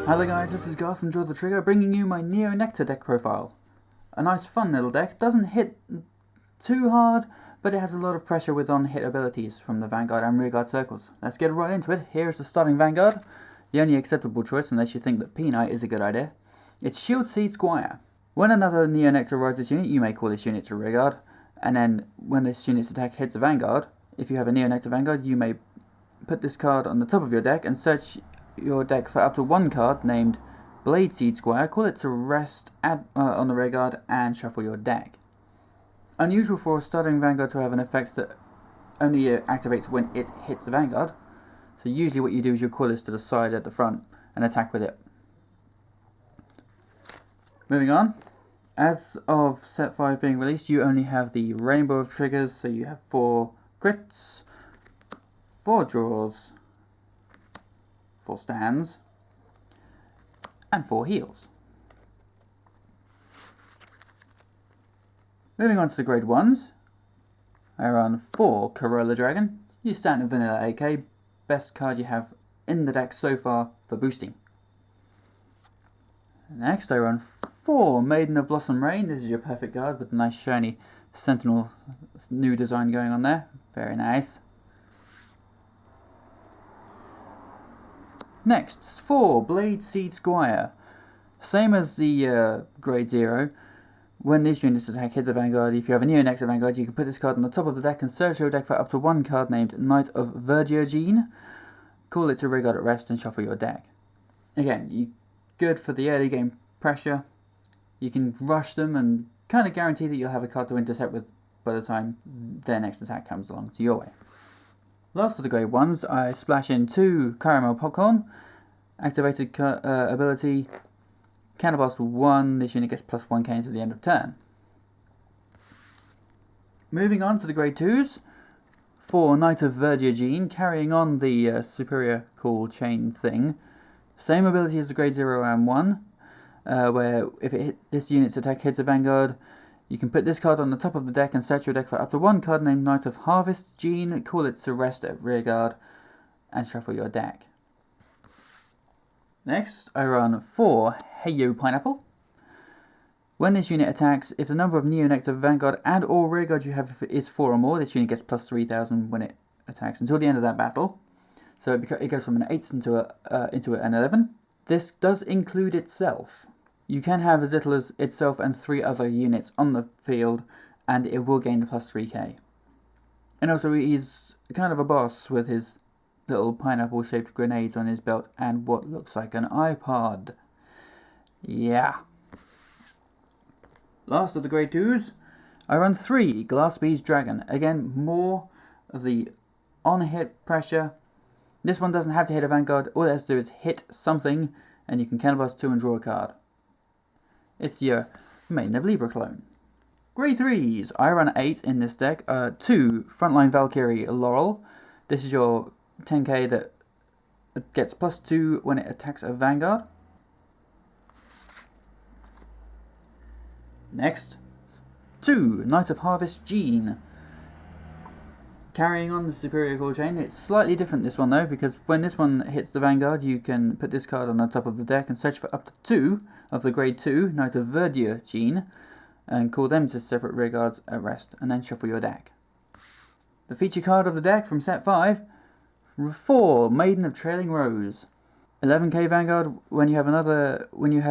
Hello guys, this is Garth from Draw the Trigger, bringing you my Neo Nectar deck profile. A nice fun little deck, doesn't hit too hard, but it has a lot of pressure with on-hit abilities from the Vanguard and Rearguard circles. Let's get right into it. Here is the starting Vanguard, the only acceptable choice unless you think that P-Knight is a good idea. It's Shield Seed Squire. When another Neo Nectar rides this unit, you may call this unit to Rearguard, and then when this unit's attack hits a Vanguard, if you have a Neo Nectar Vanguard, you may put this card on the top of your deck and search your deck for up to one card named Blade Seed Squire, call it to rest on the Rearguard and shuffle your deck. Unusual for a starting Vanguard to have an effect that only activates when it hits the Vanguard, so usually what you do is you call this to the side at the front and attack with it. Moving on, as of set 5 being released, you only have the rainbow of triggers, so you have 4 crits, 4 draws, 4 stands, and 4 heals. Moving on to the grade 1s, I run 4 Corolla Dragon, your standard vanilla AK, best card you have in the deck so far for boosting. Next I run 4 Maiden of Blossom Rain, this is your perfect card with a nice shiny Sentinel new design going on there, very nice. Next, 4 Blade Seed Squire. Same as the grade 0. When this unit's attack hits a Vanguard, if you have a Neo Nectar Vanguard, you can put this card on the top of the deck and search your deck for up to one card named Knight of Vergine. Call it to Rearguard at rest and shuffle your deck. Again, good for the early game pressure. You can rush them and kind of guarantee that you'll have a card to intercept with by the time their next attack comes along to your way. Last of the grade 1s, I splash in 2 Caramel Popcorn, activated ability, Counterblast 1, this unit gets plus 1k until the end of turn. Moving on to the grade 2s, 4 Knight of Vergine, carrying on the superior call chain thing. Same ability as the grade 0 and 1, where if this unit's attack hits a Vanguard, you can put this card on the top of the deck and search your deck for up to one card named Knight of Harvest Gene, call it to rest at Rearguard, and shuffle your deck. Next, I run 4 Heyo Pineapple. When this unit attacks, if the number of Neo Nectar Vanguard and or Rearguard you have is 4 or more, this unit gets plus 3000 when it attacks until the end of that battle. So it goes from an 8 into an 11. This does include itself. You can have as little as itself and 3 other units on the field, and it will gain the plus 3k. And also he's kind of a boss with his little pineapple-shaped grenades on his belt and what looks like an iPod. Yeah. Last of the grade 2s, I run 3 Glass Bees Dragon. Again, more of the on-hit pressure. This one doesn't have to hit a Vanguard, all it has to do is hit something, and you can counterblast 2 and draw a card. It's your Maiden of Libra clone. Grade 3s, I run 8 in this deck. 2 Frontline Valkyrie Laurel. This is your 10k that gets plus 2 when it attacks a Vanguard. Next, 2 Knight of Harvest Gene. Carrying on the superior call chain, it's slightly different this one though, because when this one hits the Vanguard, you can put this card on the top of the deck and search for up to 2 of the grade 2 Knight of Verdure Gene, and call them to separate Rearguards at rest, and then shuffle your deck. The feature card of the deck from set 5, 4 Maiden of Trailing Rose. 11k Vanguard, when you have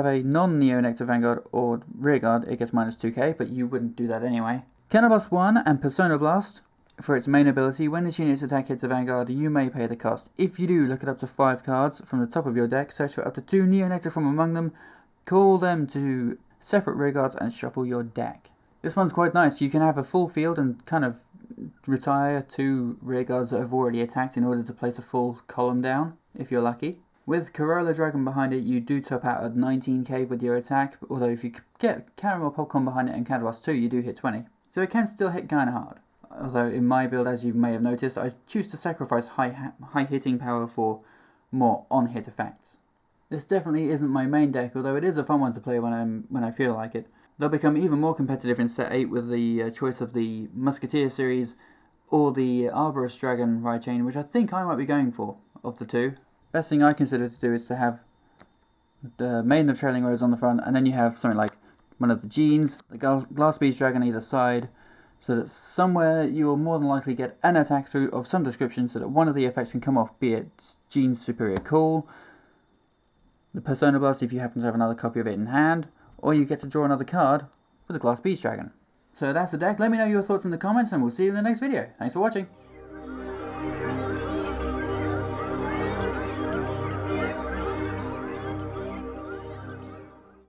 a non-Neo Nectar Vanguard or Rearguard, it gets minus 2k, but you wouldn't do that anyway. Counterblast 1 and Persona Blast. For its main ability, when this unit's attack hits a Vanguard, you may pay the cost. If you do, look at up to 5 cards from the top of your deck, search for up to 2 Neo Nectar from among them, call them to separate Rearguards and shuffle your deck. This one's quite nice. You can have a full field and kind of retire 2 Rearguards that have already attacked in order to place a full column down, if you're lucky. With Corolla Dragon behind it, you do top out at 19k with your attack, although if you get Caramel Popcorn behind it and Counterblast 2, you do hit 20. So it can still hit kinda hard. Although in my build, as you may have noticed, I choose to sacrifice high hitting power for more on-hit effects. This definitely isn't my main deck, although it is a fun one to play when I feel like it. They'll become even more competitive in set 8 with the choice of the Musketeer series or the Arborist Dragon ride chain, which I think I might be going for, of the two. Best thing I consider to do is to have the Maiden of Trailing Rose on the front, and then you have something like one of the genes, the Glass Beast Dragon on either side, so that somewhere you will more than likely get an attack through of some description, so that one of the effects can come off, be it Gene's Superior Call, the Persona Blast if you happen to have another copy of it in hand, or you get to draw another card with the Glass Beast Dragon. So that's the deck. Let me know your thoughts in the comments, and we'll see you in the next video. Thanks for watching.